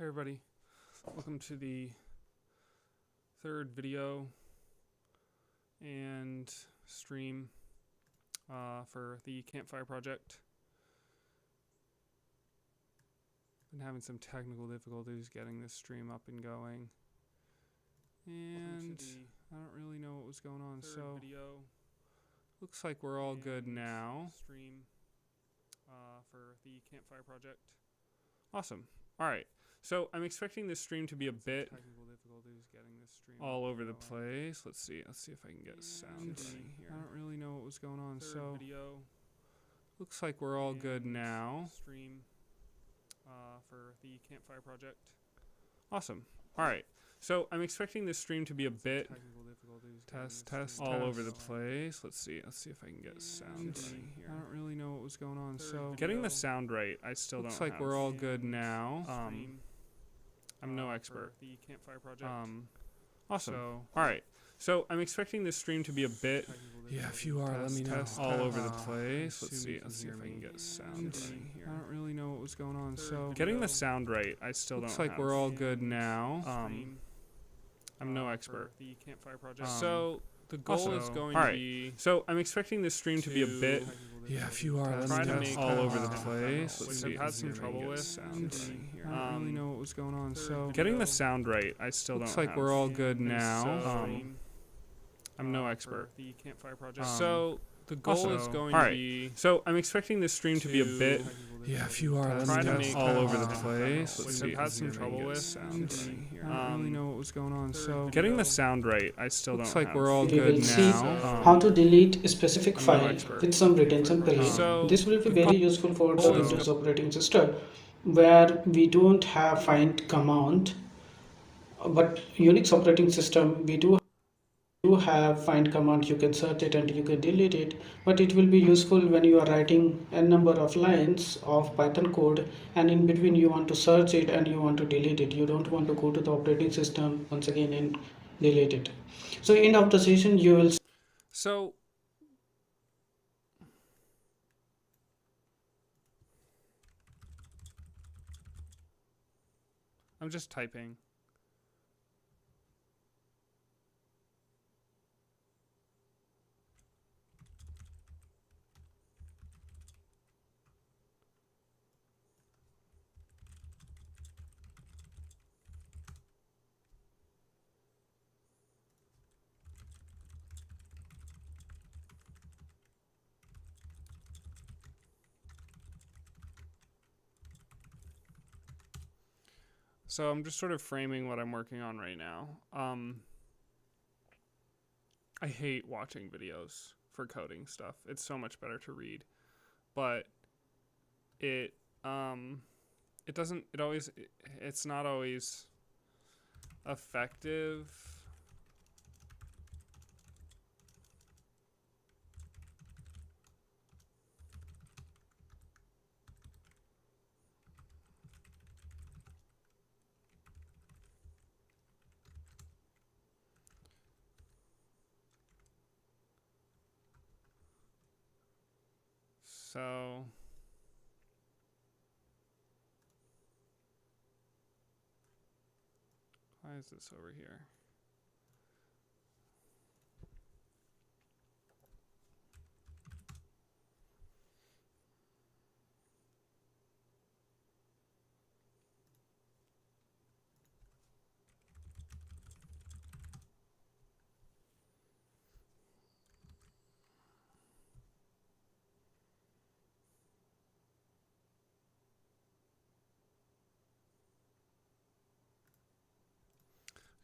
Hey everybody, welcome to the third video and stream for the campfire project. Been having some technical difficulties getting this stream up and going, and I don't really know what was going on, so looks like we're all good now. Stream for the campfire project. Awesome. All right. So I'm expecting this stream to be a bit all over the place. Let's see if I can get sound running here. I don't really know what was going on. So looks like we're all good now. Stream for the campfire project. Awesome. All right. So I'm expecting this stream to be a bit test all over the place. Let's see if I can get sound running here. I don't really know what was going on. So getting the sound right, I still don't. Looks like we're all good now. I'm no expert. The campfire project. Awesome. All right. So I'm expecting this stream to be a bit. Yeah, if you are, let me know. All over the place. Let's see if I can get sound running here. I don't really know what was going on. So getting the sound right, I still don't. Looks like we're all good now. I'm no expert. The campfire project. So the goal is going to be. So I'm expecting this stream to be a bit. Yeah, if you are, Trying to make all over the place. Let's see. I've had some trouble with sound running here. I don't really know what was going on. So getting the sound right, I still don't. Looks like we're all good now. I'm no expert. The campfire project. So the goal is going to be. So I'm expecting this stream to be a bit. Yeah, if you are, Trying to make all over the place. Let's see. I've had some trouble with sound running here. I don't really know what was going on. So getting the sound right, I still don't. Looks like we're all We good will see now. how to delete a specific I'm no file expert. with some retention period. So This will be very useful for the Windows operating system where we don't have find command, but Unix operating system we do have find command. You can search it and you can delete it, but it will be useful when you are writing a number of lines of Python code and in between you want to search it and you want to delete it. You don't want to go to the operating system once again and delete it. So end of the session you will So I'm just typing. So I'm just sort of framing what I'm working on right now. I hate watching videos for coding stuff. It's so much better to read. But it's not always effective. So why is this over here?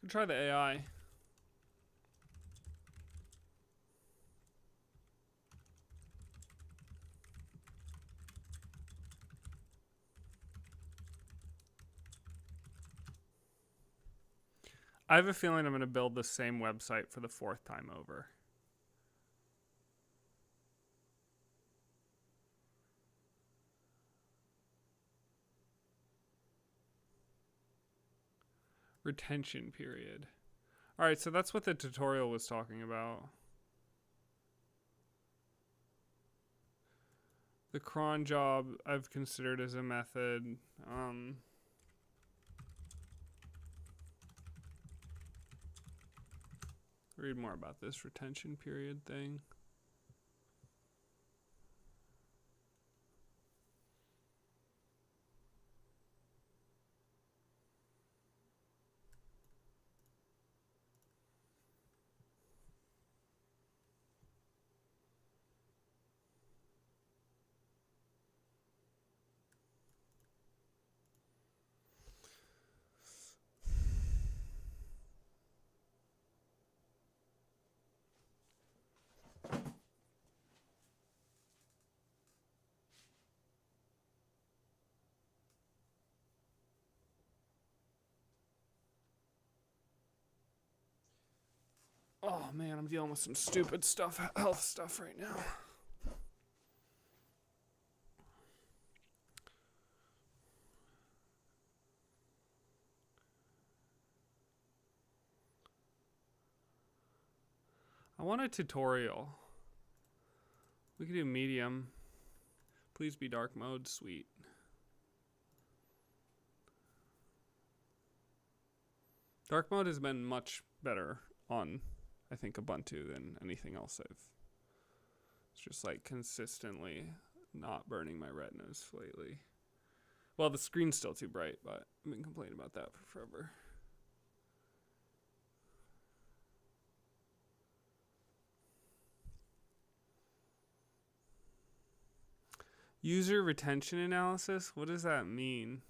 Try the AI. I have a feeling I'm going to build the same website for the 4th time over. Retention period. All right, so that's what the tutorial was talking about. The cron job I've considered as a method. read more about this retention period thing. Oh man, I'm dealing with some stupid stuff, health stuff right now. I want a tutorial. We could do medium. Please be dark mode, sweet. Dark mode has been much better on, I think, Ubuntu than anything else it's just like consistently not burning my retinas lately. Well, the screen's still too bright, but I've been complaining about that for forever. User retention analysis? What does that mean?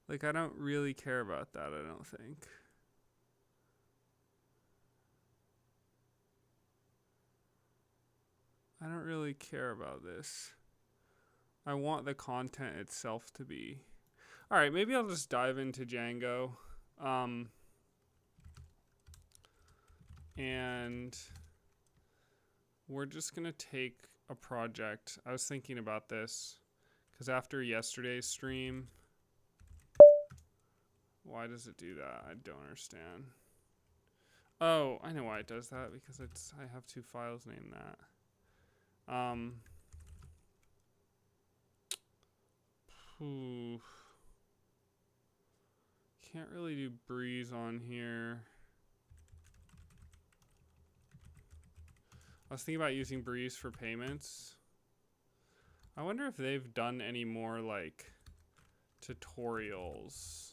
Like, I don't really care about that, I don't think. I don't really care about this. I want the content itself to be. All right, maybe I'll just dive into Django. And we're just going to take a project. I was thinking about this because after yesterday's stream, why does it do that? I don't understand. Oh, I know why it does that, because I have two files named that. Can't really do Breeze on here. I was thinking about using Breeze for payments. I wonder if they've done any more like tutorials.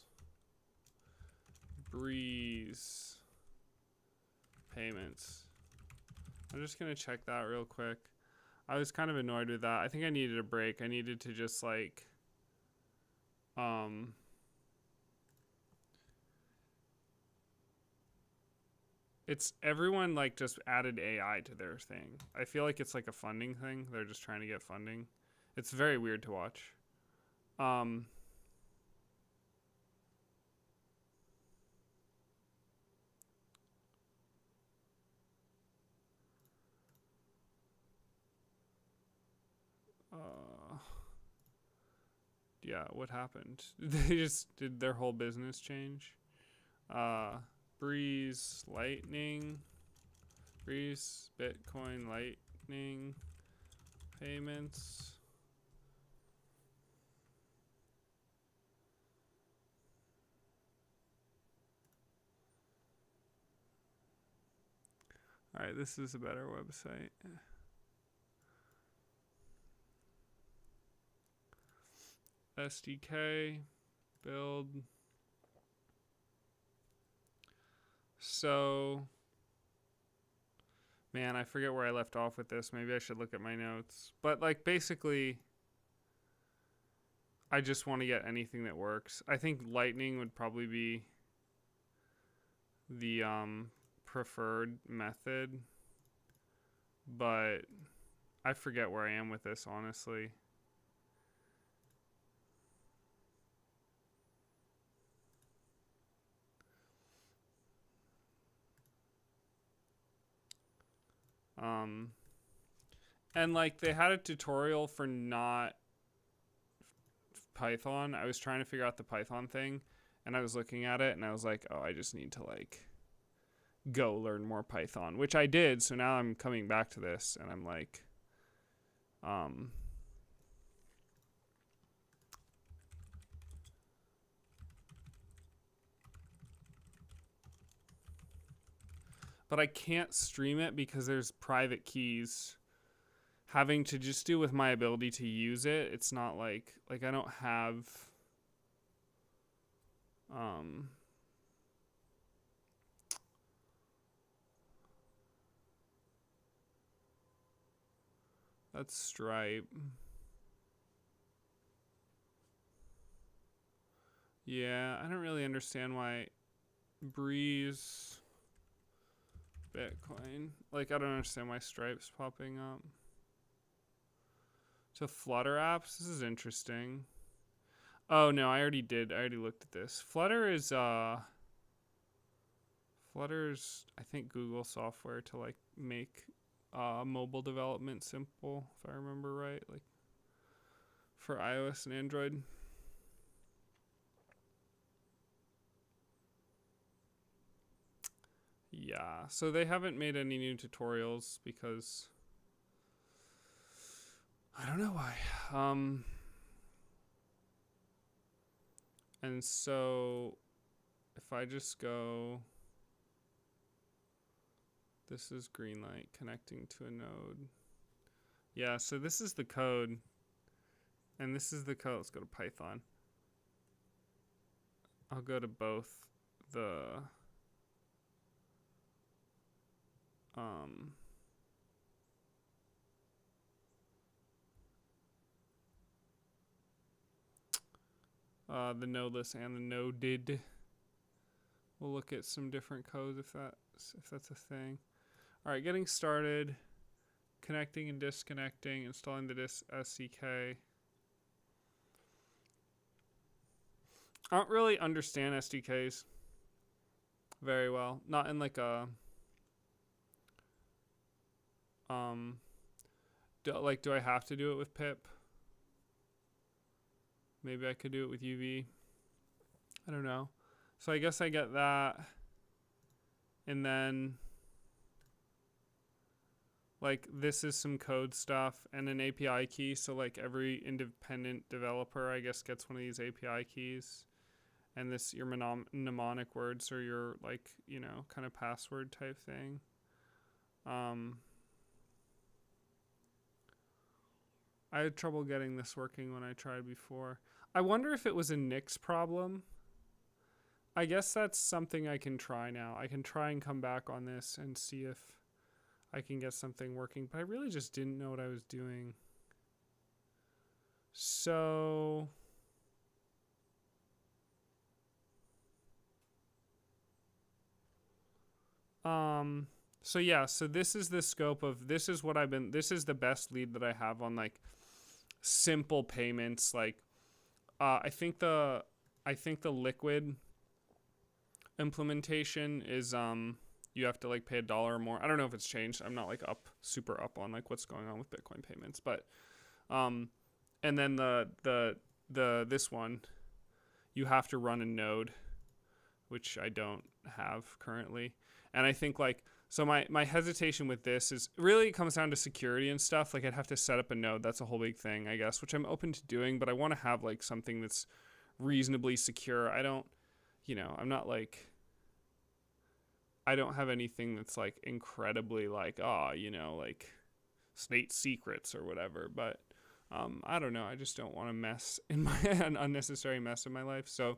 Breeze payments. I'm just gonna check that real quick. I was kind of annoyed with that. I think I needed a break. I needed to just like it's everyone like just added AI to their thing. I feel like it's like a funding thing. They're just trying to get funding. It's very weird to watch. Yeah, what happened? They just did their whole business change. Breeze, Lightning, Breeze, Bitcoin, Lightning, payments. All right, this is a better website. SDK, build. So, man, I forget where I left off with this. Maybe I should look at my notes. But like basically, I just want to get anything that works. I think Lightning would probably be the preferred method. But I forget where I am with this, honestly. And like they had a tutorial for not Python. I was trying to figure out the Python thing and I was looking at it and I was like, oh, I just need to like go learn more Python, which I did. So now I'm coming back to this and I'm like, but I can't stream it because there's private keys. Having to just do with my ability to use it, it's not like I don't have that's Stripe. Yeah, I don't really understand why Breeze Bitcoin. Like, I don't understand why Stripe's popping up. So Flutter apps, this is interesting. Oh no, I already looked at this. Flutter's I think Google software to like make mobile development simple, if I remember right, like for iOS and Android. Yeah, so they haven't made any new tutorials because I don't know why. And so if I just go, this is green light connecting to a node. Yeah, so this is the code. And this is the code. Let's go to Python. I'll go to both the nodeless and the noded. We'll look at some different codes if that's a thing. All right, getting started, connecting and disconnecting, installing the SDK. I don't really understand SDKs very well. Not in like a do I have to do it with pip? Maybe I could do it with UV. I don't know. So I guess I get that. And then like this is some code stuff and an API key. So like every independent developer, I guess, gets one of these API keys. And this, your mnemonic words or your like, you know, kind of password type thing. I had trouble getting this working when I tried before. I wonder if it was a Nix problem. I guess that's something I can try now. I can try and come back on this and see if I can get something working. But I really just didn't know what I was doing. So yeah, so this is the scope of, this is the best lead that I have on like simple payments. Like I think the Liquid implementation is you have to like pay $1 or more. I don't know if it's changed. I'm not like super up on like what's going on with Bitcoin payments, but and then this one, you have to run a node, which I don't have currently. And I think like, so my hesitation with this is really, it comes down to security and stuff. Like I'd have to set up a node. That's a whole big thing, I guess, which I'm open to doing, but I want to have like something that's reasonably secure. I don't, you know, I'm not like, I don't have anything that's like incredibly like, you know, like state secrets or whatever, but I don't know. I just don't want to mess in an unnecessary mess in my life. So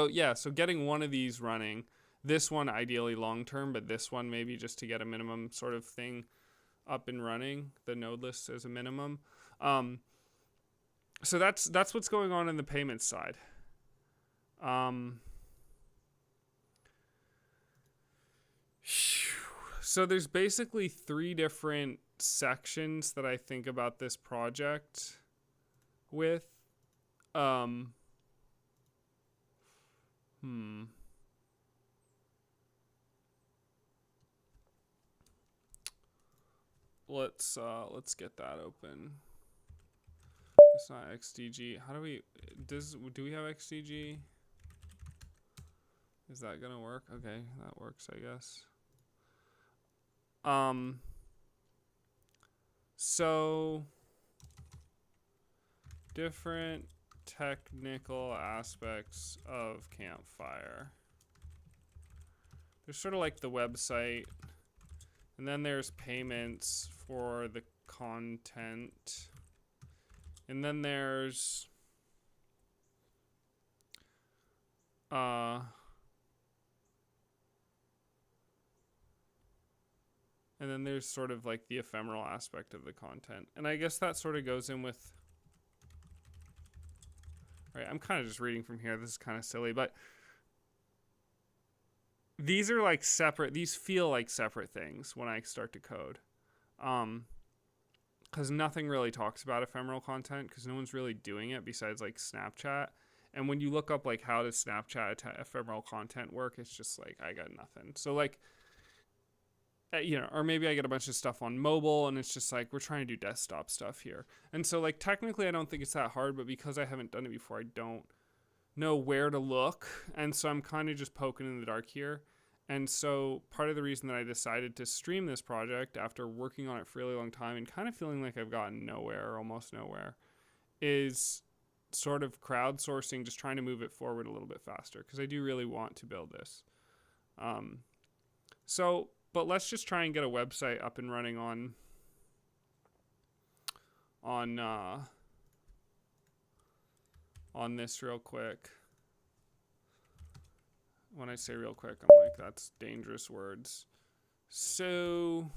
yeah, so getting one of these running, this one ideally long-term, but this one maybe just to get a minimum sort of thing up and running, the node list as a minimum. So that's what's going on in the payments side. So there's basically 3 different sections that I think about this project with. Let's get that open. It's not XDG. How do we, do we have XDG? Is that gonna work? Okay, that works, I guess. So different technical aspects of Campfire. there's sort of like the website, and then there's payments for the content, and then there's and then there's sort of like the ephemeral aspect of the content. And I guess that sort of goes in with, right, I'm kind of just reading from here. This is kind of silly, but these are like separate, these feel like separate things when I start to code. Because nothing really talks about ephemeral content because no one's really doing it besides like Snapchat. And when you look up like how does Snapchat ephemeral content work, it's just like I got nothing. So like, you know, or maybe I get a bunch of stuff on mobile and it's just like we're trying to do desktop stuff here. And so like technically I don't think it's that hard, but because I haven't done it before, I don't know where to look. And so I'm kind of just poking in the dark here. And so part of the reason that I decided to stream this project after working on it for a really long time and kind of feeling like I've gotten nowhere or almost nowhere is sort of crowdsourcing, just trying to move it forward a little bit faster because I do really want to build this. But let's just try and get a website up and running on this real quick. When I say real quick, I'm like, that's dangerous words. So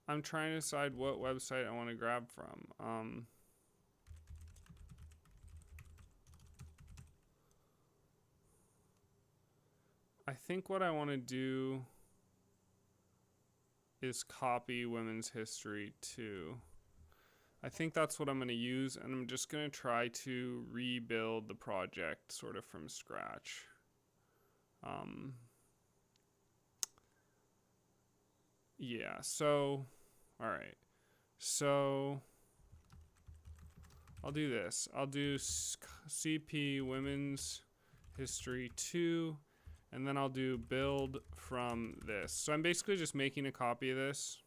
I'm trying to decide what website I want to grab from. I think what I want to do is copy Women's History 2. I think that's what I'm going to use, and I'm just going to try to rebuild the project sort of from scratch. Yeah, so, all right. So, I'll do this. I'll do CP Women's History 2. And then I'll do build from this. So I'm basically just making a copy of this.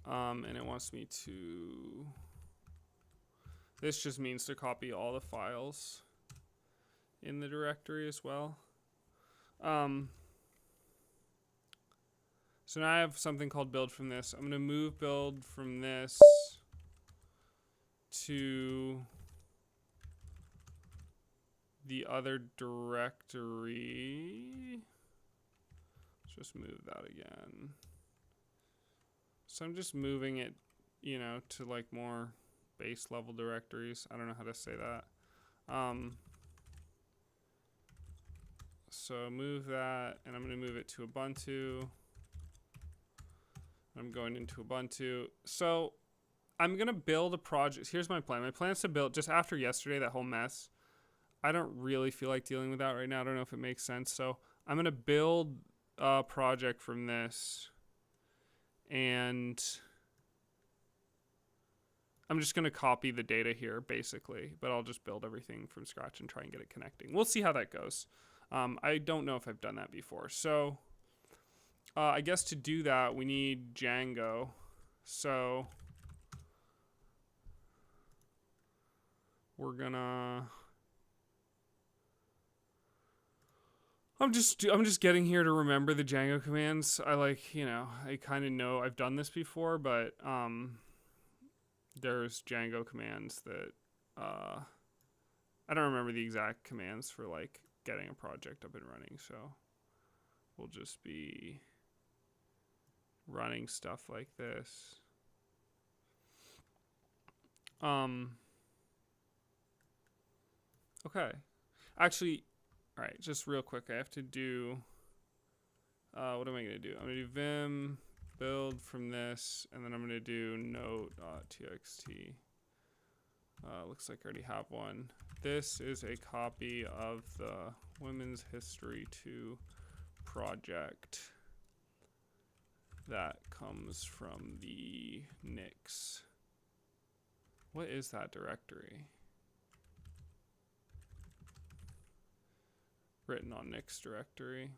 And it wants me to... This just means to copy all the files in the directory as well. So now I have something called build from this. I'm going to move build from this to the other directory. Let's just move that again. So I'm just moving it, you know, to like more base level directories. I don't know how to say that. So move that, and I'm going to move it to Ubuntu. I'm going into Ubuntu. So I'm going to build a project. Here's my plan. My plan is to build, just after yesterday, that whole mess, I don't really feel like dealing with that right now. I don't know if it makes sense. So I'm going to build a project from this. And I'm just going to copy the data here, basically. But I'll just build everything from scratch and try and get it connecting. We'll see how that goes. I don't know if I've done that before. So I guess to do that, we need Django. So we're going to... I'm just getting here to remember the Django commands. I kind of know I've done this before, but there's Django commands that I don't remember the exact commands for like getting a project up and running, so we'll just be running stuff like this. Okay. Actually, all right, just real quick, I have to do, what am I going to do? I'm going to do vim build from this, and then I'm going to do note.txt. Looks like I already have one. This is a copy of the Women's History 2 project that comes from the Nix. What is that directory? Written on Nix directory.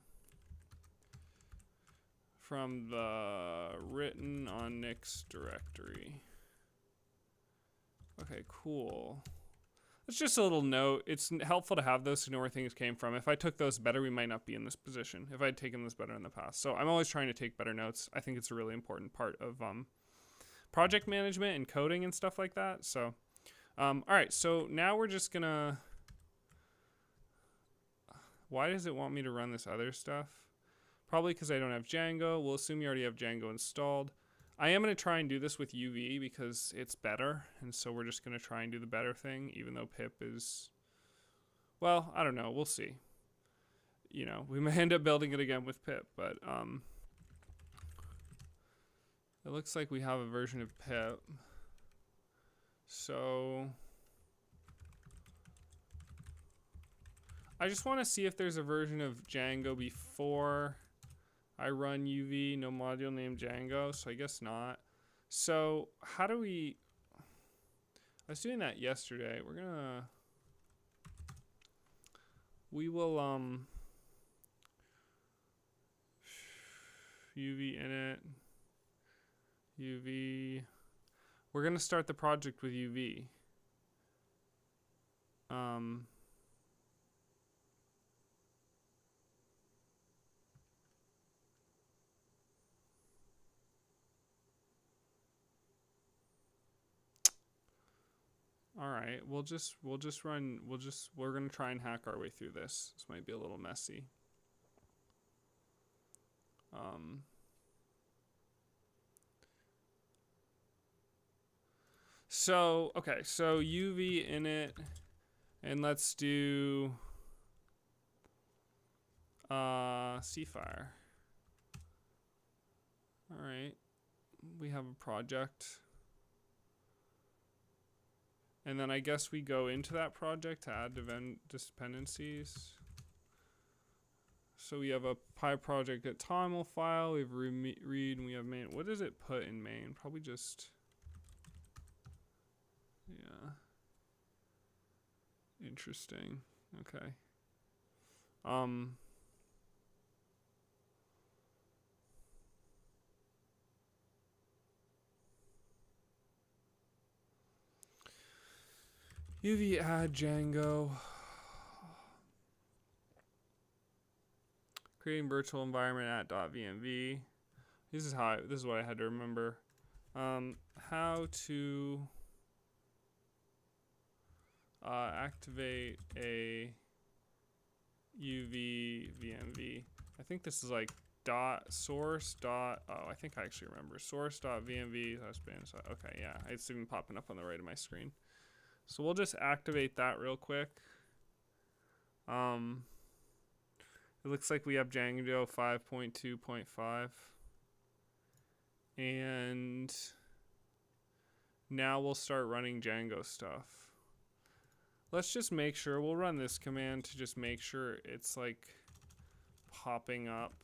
From the written on Nix directory. Okay, cool. it's just a little note. It's helpful to have those to know where things came from. If I took those better, we might not be in this position if I'd taken this better in the past. So I'm always trying to take better notes. I think it's a really important part of project management and coding and stuff like that. So all right, so now we're just gonna, why does it want me to run this other stuff? Probably because I don't have Django. We'll assume you already have Django installed. I am going to try and do this with UV because it's better. And so we're just going to try and do the better thing, even though pip is, well, I don't know. We'll see. You know, we may end up building it again with pip, but it looks like we have a version of pip. So I just want to see if there's a version of Django before I run UV, no module named Django, so I guess not. So how do we, I was doing that yesterday. We will UV init, UV, we're gonna start the project with UV. All right, we're gonna try and hack our way through this. This might be a little messy. So, okay, so UV init, and let's do cfire. All right, we have a project. And then I guess we go into that project to add dependencies. So we have a py_project.toml file. We have read and we have main. What does it put in main? Probably just, yeah. Interesting. Okay. UV add Django. Creating virtual environment at .vmv. This is what I had to remember. How to activate a UV VMV. I think this is like source. Oh, I think I actually remember. Source.vmv. Okay, yeah, it's even popping up on the right of my screen. So we'll just activate that real quick. It looks like we have Django 5.2.5. And now we'll start running Django stuff. Let's just make sure, we'll run this command to just make sure it's like popping up.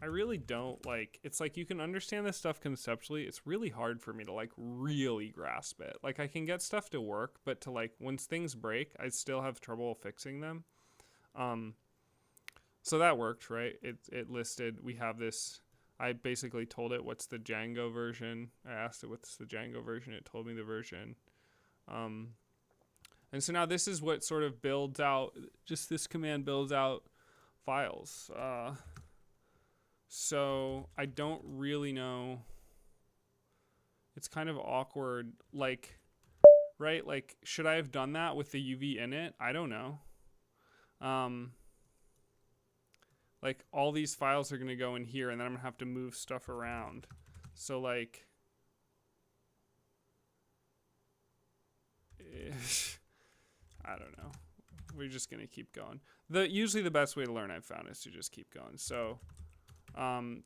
I really don't like, it's like you can understand this stuff conceptually. It's really hard for me to like really grasp it. Like I can get stuff to work, but to like, once things break, I still have trouble fixing them. So that worked, right? It listed, we have this, I basically told it what's the Django version. I asked it what's the Django version. It told me the version. And so now this is what sort of builds out, just this command builds out files. So I don't really know. It's kind of awkward. Like, right? Like, should I have done that with the UV init? I don't know. Like all these files are going to go in here and then I'm going to have to move stuff around. So like, I don't know. We're just going to keep going. Usually the best way to learn I've found is to just keep going. So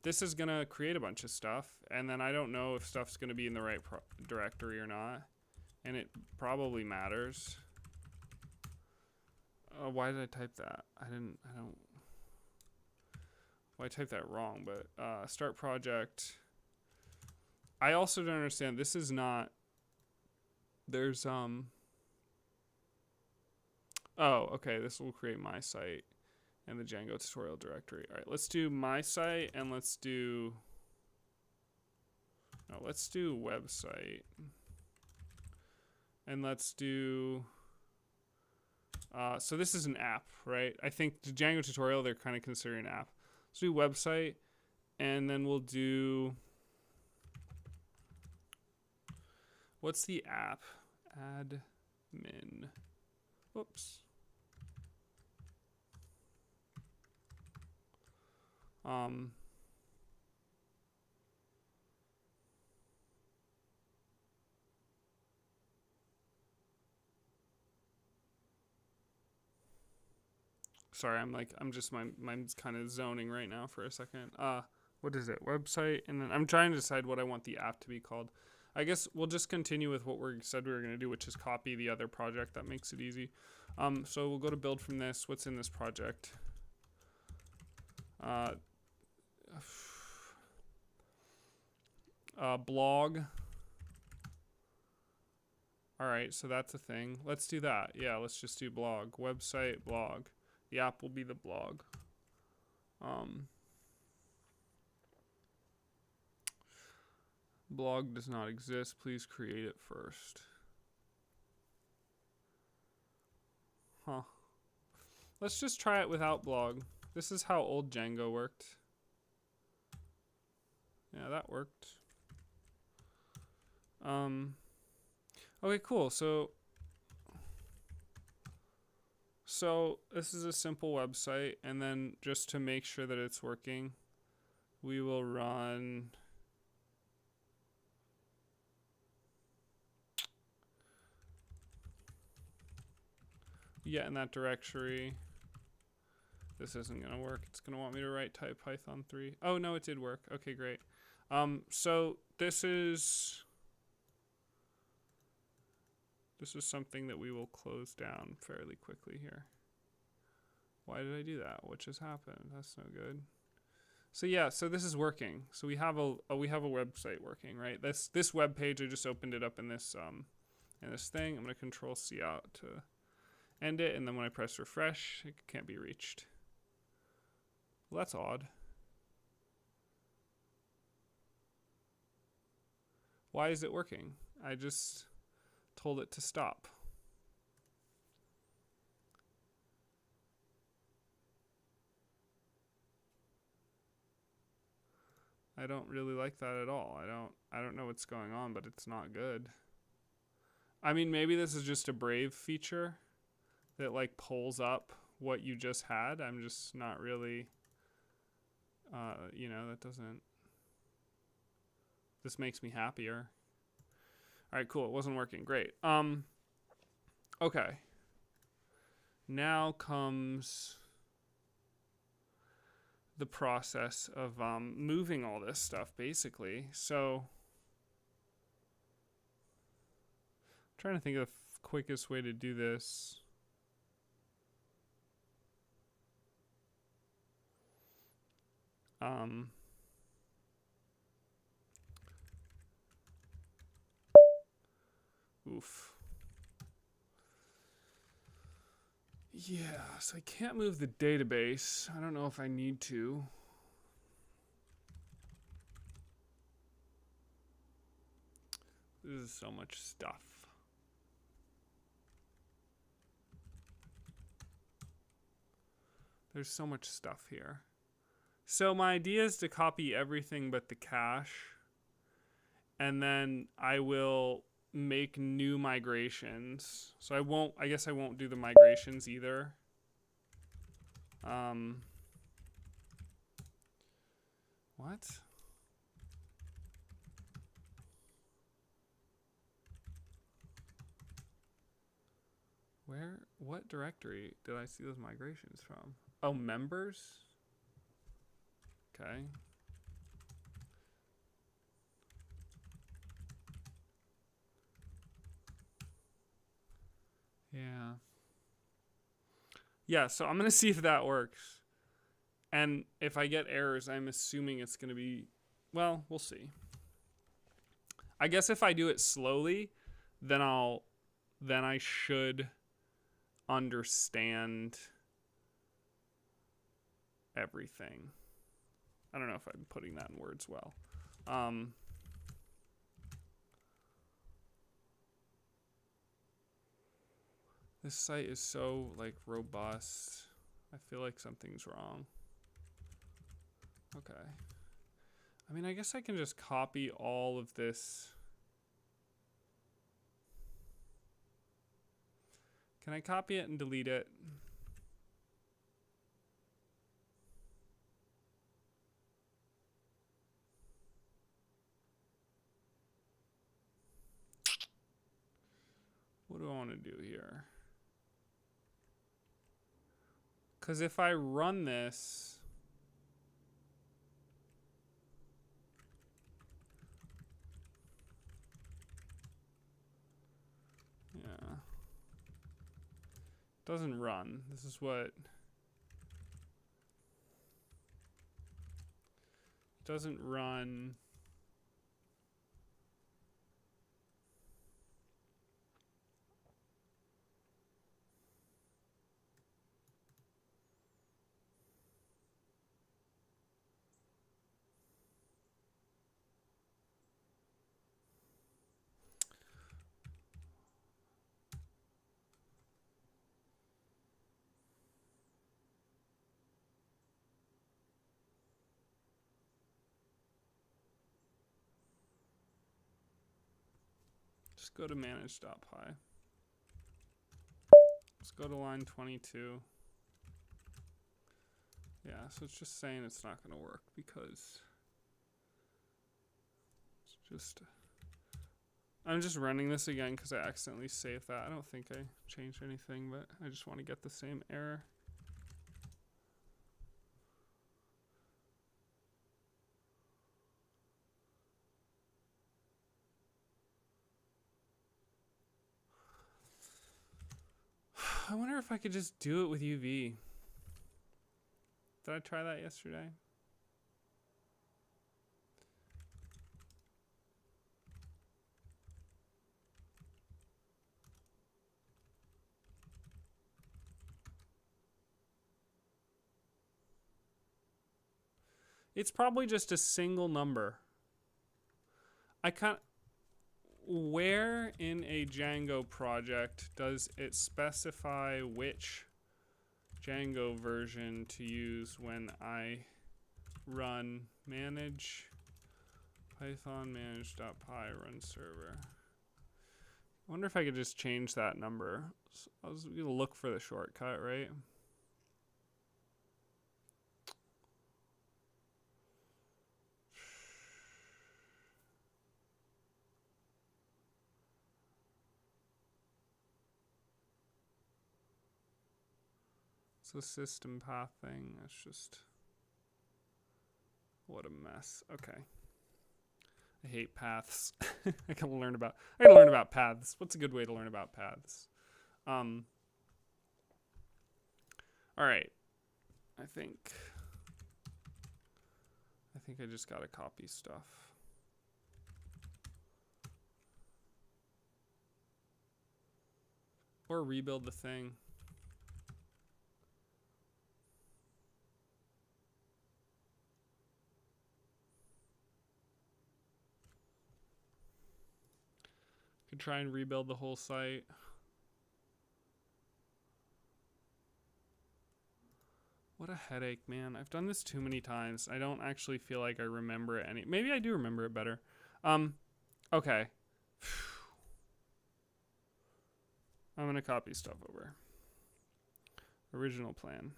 this is going to create a bunch of stuff and then I don't know if stuff's going to be in the right directory or not. And it probably matters. Why did I type that? Well, I typed that wrong, but start project. I also don't understand. This is not, there's, oh, okay. This will create my site and the Django tutorial directory. All right, let's do my site and let's do website. And let's do, so this is an app, right? I think the Django tutorial, they're kind of considering an app. Let's do website, and then we'll do, what's the app? Admin. Whoops. Sorry, mine's kind of zoning right now for a second. What is it? Website, and then I'm trying to decide what I want the app to be called. I guess we'll just continue with what we said we were going to do, which is copy the other project. That makes it easy. So we'll go to build from this. What's in this project? Blog. All right, so that's a thing. Let's do that. Yeah, let's just do blog. Website, blog. The app will be the blog. Blog does not exist. Please create it first. Huh. Let's just try it without blog. This is how old Django worked. Yeah, that worked. Okay, cool. So this is a simple website, and then just to make sure that it's working, we will run in that directory. This isn't gonna work. It's gonna want me to write type Python 3. Oh no, it did work. Okay, great. So this is something that we will close down fairly quickly here. Why did I do that? What just happened? That's no good. So yeah, so this is working. So we have a website working, right? This web page, I just opened it up in this thing. I'm gonna Control C out to end it, and then when I press refresh, it can't be reached. Well, that's odd. Why is it working? I just told it to stop. I don't really like that at all. I don't know what's going on, but it's not good. I mean, maybe this is just a Brave feature that like pulls up what you just had. I'm just not really, that doesn't, this makes me happier. All right, cool. It wasn't working. Great. Okay. Now comes the process of moving all this stuff, basically. So I'm trying to think of the quickest way to do this. Oof. Yeah, so I can't move the database. I don't know if I need to. This is so much stuff. There's so much stuff here. So my idea is to copy everything but the cache, and then I will make new migrations. So I guess I won't do the migrations either. What? What directory did I see those migrations from? Oh, members? Okay. Yeah. Yeah, so I'm going to see if that works. And if I get errors, I'm assuming it's going to be, well, we'll see. I guess if I do it slowly, then I should understand everything. I don't know if I'm putting that in words well. This site is so like robust. I feel like something's wrong. Okay. I mean, I guess I can just copy all of this. Can I copy it and delete it? What do I want to do here? Because if I run this, yeah, doesn't run. This is what doesn't run. Just go to manage.py. Let's go to line 22. Yeah, so it's just saying it's not going to work because it's just... I'm just running this again because I accidentally saved that. I don't think I changed anything, but I just want to get the same error. I wonder if I could just do it with UV. Did I try that yesterday? It's probably just a single number. I can't... Where in a Django project does it specify which Django version to use when I run manage python manage.py run server? I wonder if I could just change that number. So I was gonna look for the shortcut, right? It's a system path thing. That's just... What a mess. Okay. I hate paths. I gotta learn about paths. What's a good way to learn about paths? All right. I think I just gotta copy stuff. Or rebuild the thing. Could try and rebuild the whole site. What a headache, man. I've done this too many times. I don't actually feel like I remember it any. Maybe I do remember it better. Okay. I'm going to copy stuff over. Original plan.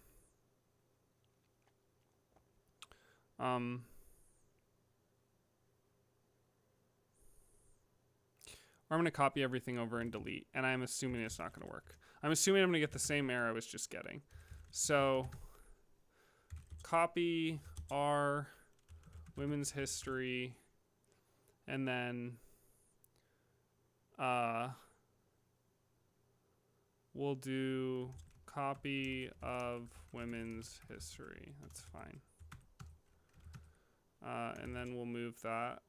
I'm going to copy everything over and delete. And I'm assuming it's not going to work. I'm assuming I'm going to get the same error I was just getting. So copy our women's history. And then we'll do copy of women's history. That's fine. And then we'll move that.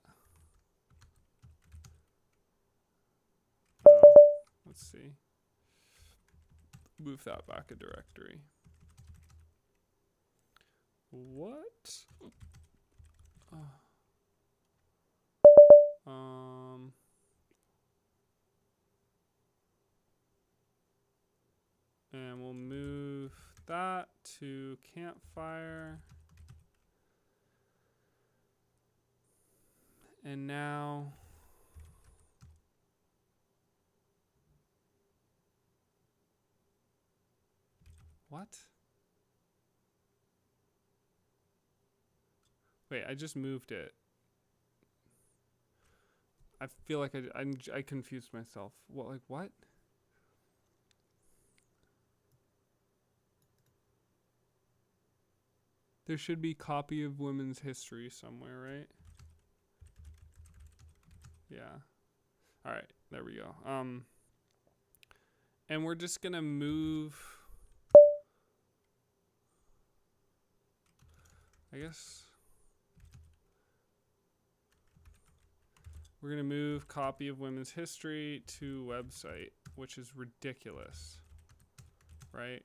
Let's see. Move that back a directory. What? And we'll move that to campfire. And now what? Wait, I just moved it. I feel like I confused myself. What, like what? There should be copy of women's history somewhere, right? Yeah. All right, there we go. And we're just gonna move. I guess we're gonna move copy of women's history to website, which is ridiculous, right?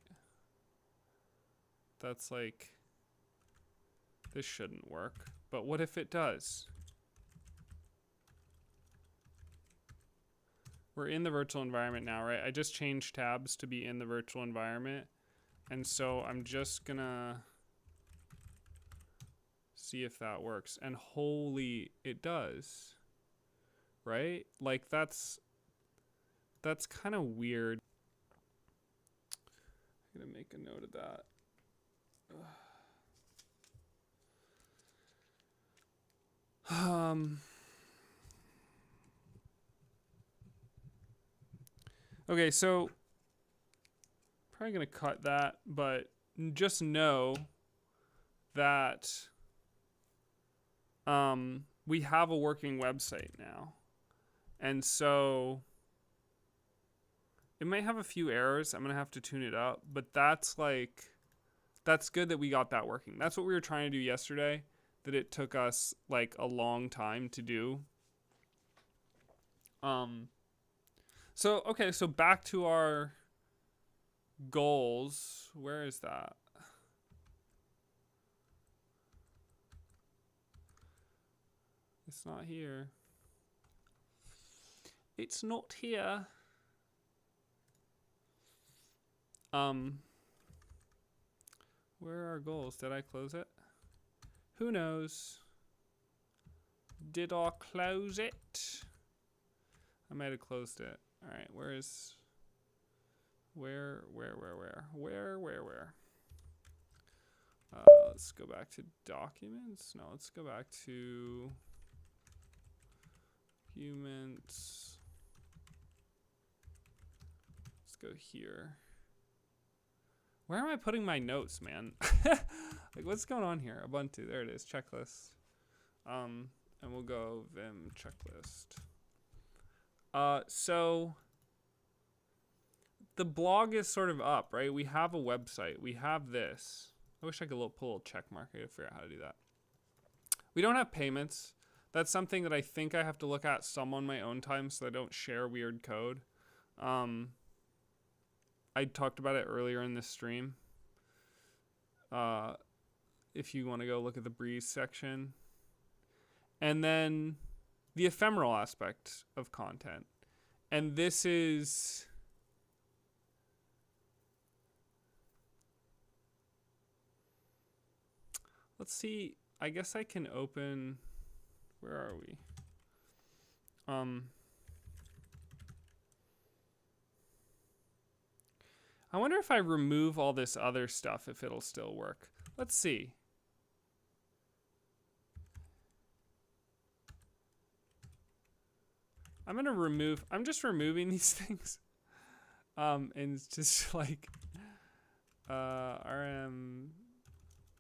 That's like, this shouldn't work. But what if it does? We're in the virtual environment now, right? I just changed tabs to be in the virtual environment. And so I'm just gonna see if that works. And holy, it does. Right? Like that's kind of weird. I'm gonna make a note of that. Okay, so probably gonna cut that, but just know that we have a working website now. And so it might have a few errors. I'm gonna have to tune it up, but that's good that we got that working. That's what we were trying to do yesterday, that it took us like a long time to do. So, okay, so back to our goals. Where is that? It's not here. It's not here. Where are our goals? Did I close it? Who knows? Did I close it? I might have closed it. All right, where? Let's go back to documents. No, let's go back to documents. Let's go here. Where am I putting my notes, man? Like, what's going on here? Ubuntu, there it is, checklist. And we'll go vim checklist. So the blog is sort of up, right? We have a website. We have this. I wish I could pull a little check mark. I gotta figure out how to do that. We don't have payments. That's something that I think I have to look at some on my own time so I don't share weird code. I talked about it earlier in this stream. If you want to go look at the Breeze section. And then the ephemeral aspect of content. And this is... Let's see. I guess I can open... Where are we? I wonder if I remove all this other stuff, if it'll still work. Let's see. I'm just removing these things. And it's just like RM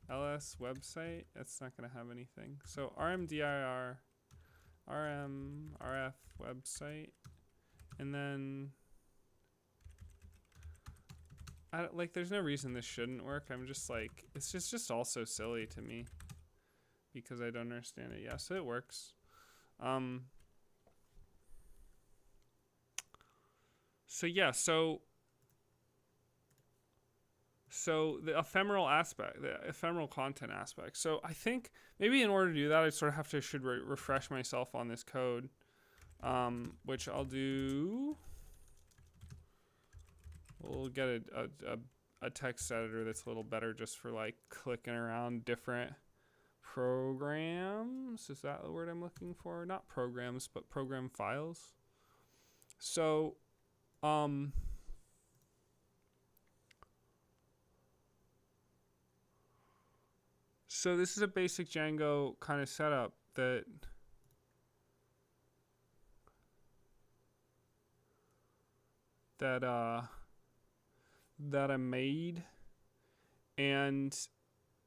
LS website. That's not gonna have anything. So RMDIR RM RF website, and then like there's no reason this shouldn't work. I'm just like, it's just all so silly to me because I don't understand it. Yeah, so it works. So yeah, so the ephemeral aspect, the ephemeral content aspect. So I think maybe in order to do that, I sort of should refresh myself on this code, which I'll do We'll get a text editor that's a little better just for like clicking around different programs. Is that the word I'm looking for? Not programs, but program files. So, so this is a basic Django kind of setup that I made. And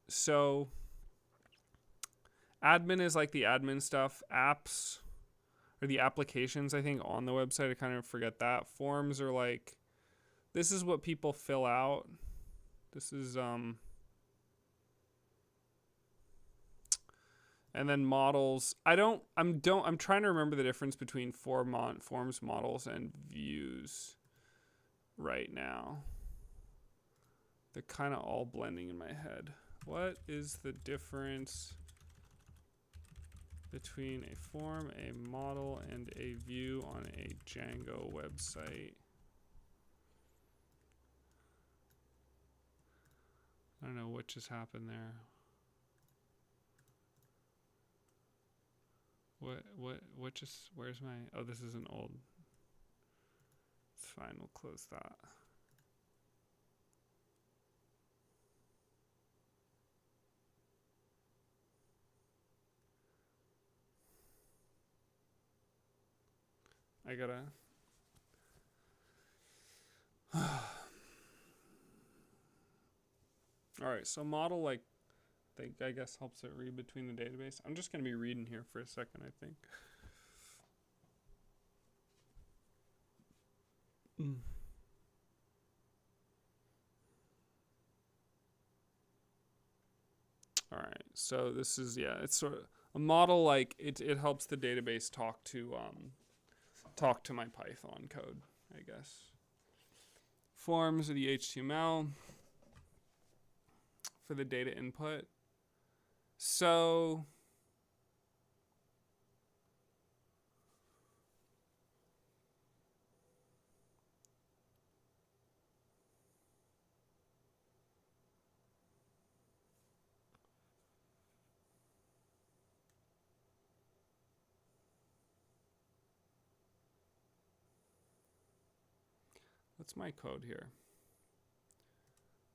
so admin is like the admin stuff. Apps or the applications, I think, on the website. I kind of forget that. Forms are like, this is what people fill out. This is and then models. I'm trying to remember the difference between forms, models, and views right now. They're kind of all blending in my head. What is the difference between a form, a model, and a view on a Django website? I don't know what just happened there. What just, where's my, oh, this is an old, it's fine, we'll close that. I gotta, all right, so model, like, I guess helps it read between the database. I'm just gonna be reading here for a second, I think. All right, so this is, yeah, it's sort of a model, like it helps the database talk to my Python code, I guess. Forms are the HTML for the data input. So what's my code here?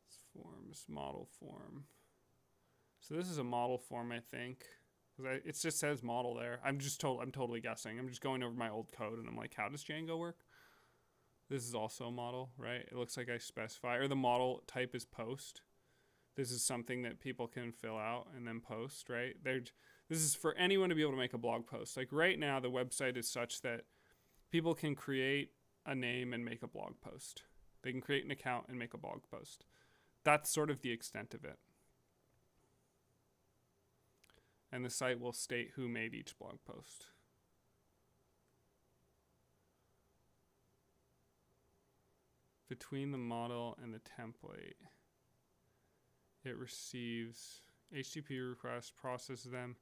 It's forms, model form. So this is a model form, I think. It just says model there. I'm totally guessing. I'm just going over my old code and I'm like, how does Django work? This is also a model, right? It looks like I specify, or the model type is post. This is something that people can fill out and then post, right? This is for anyone to be able to make a blog post. Like right now, the website is such that people can create a name and make a blog post. They can create an account and make a blog post. That's sort of the extent of it. And the site will state who made each blog post. Between the model and the template, it receives HTTP requests, processes them,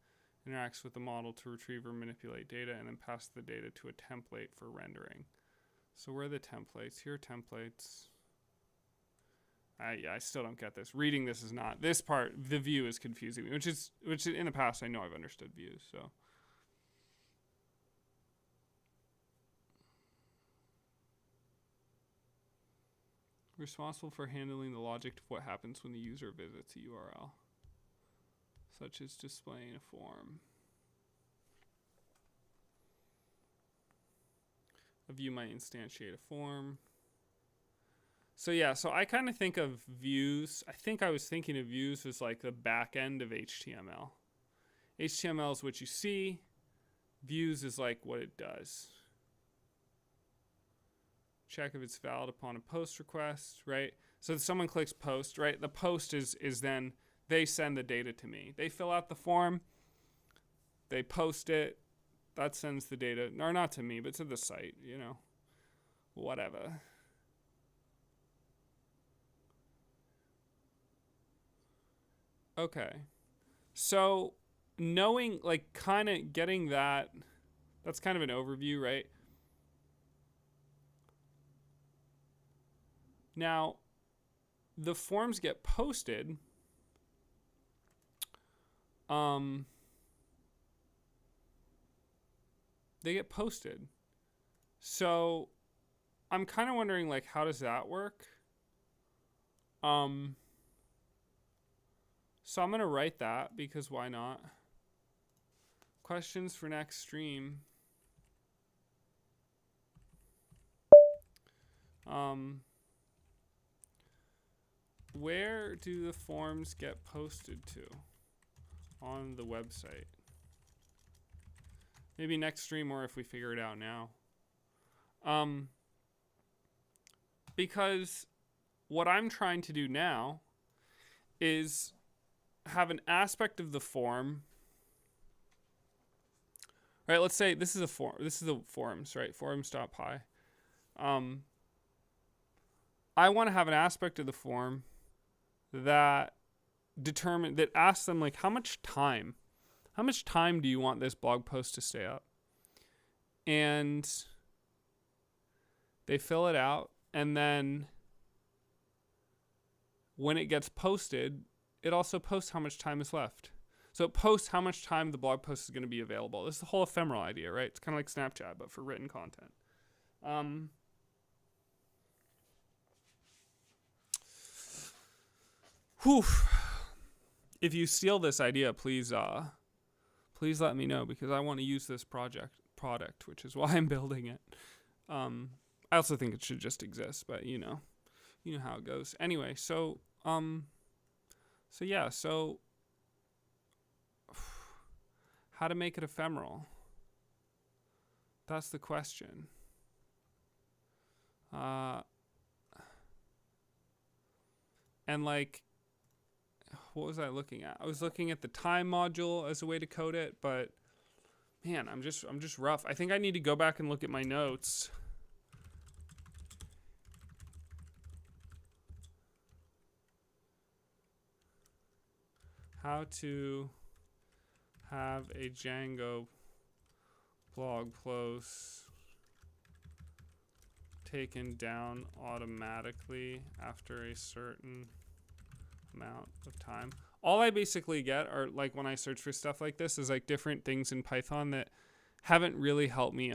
interacts with the model to retrieve or manipulate data, and then pass the data to a template for rendering. So where are the templates? Here are templates. Yeah, I still don't get this. Reading this is not. This part, the view is confusing me, which in the past I know I've understood views, so. Responsible for handling the logic of what happens when the user visits a URL, such as displaying a form. A view might instantiate a form. So yeah, so I kind of think of views. I think I was thinking of views as like the back end of HTML. HTML is what you see. Views is like what it does. Check if it's valid upon a post request, right? So if someone clicks post, right? The post is then they send the data to me. They fill out the form, they post it, that sends the data, or not to me, but to the site, you know, whatever. Okay. So knowing, like, kind of getting that, that's kind of an overview, right? Now, the forms get posted. They get posted. So I'm kind of wondering, like, how does that work? So I'm going to write that because why not? Questions for next stream. Where do the forms get posted to on the website? Maybe next stream, or if we figure it out now. Because what I'm trying to do now is have an aspect of the form. Right, let's say this is a form. This is the forums, right? Forums.py. I want to have an aspect of the form that asks them, like, how much time do you want this blog post to stay up? And they fill it out, and then when it gets posted, it also posts how much time is left. So it posts how much time the blog post is going to be available. This is the whole ephemeral idea, right? It's kind of like Snapchat, but for written content. If you steal this idea, please let me know, because I want to use this product, which is why I'm building it. I also think it should just exist, but you know how it goes. Anyway, so how to make it ephemeral? That's the question. And like, what was I looking at? I was looking at the time module as a way to code it, but man, I'm just rough. I think I need to go back and look at my notes. How to have a Django blog post taken down automatically after a certain amount of time. All I basically get are, like, when I search for stuff like this, is like different things in Python that haven't really helped me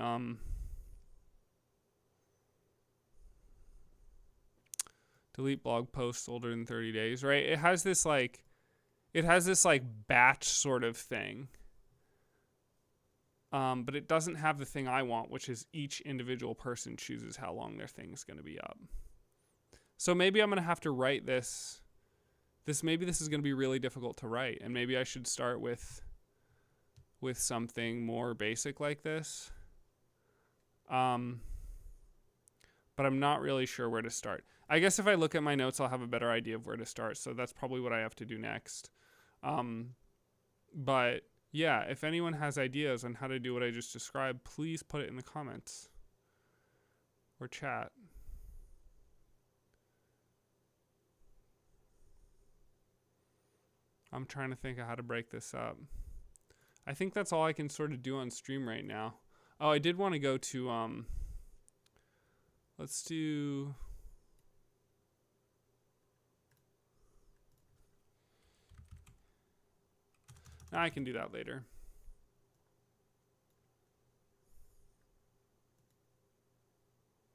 delete blog posts older than 30 days, right? It has this like batch sort of thing. But it doesn't have the thing I want, which is each individual person chooses how long their thing is going to be up. So maybe I'm going to have to write this. Maybe this is going to be really difficult to write, and maybe I should start with something more basic like this. But I'm not really sure where to start. I guess if I look at my notes, I'll have a better idea of where to start. So that's probably what I have to do next. But yeah, if anyone has ideas on how to do what I just described, please put it in the comments or chat. I'm trying to think of how to break this up. I think that's all I can sort of do on stream right now. Oh, I did want to go to, let's do, I can do that later.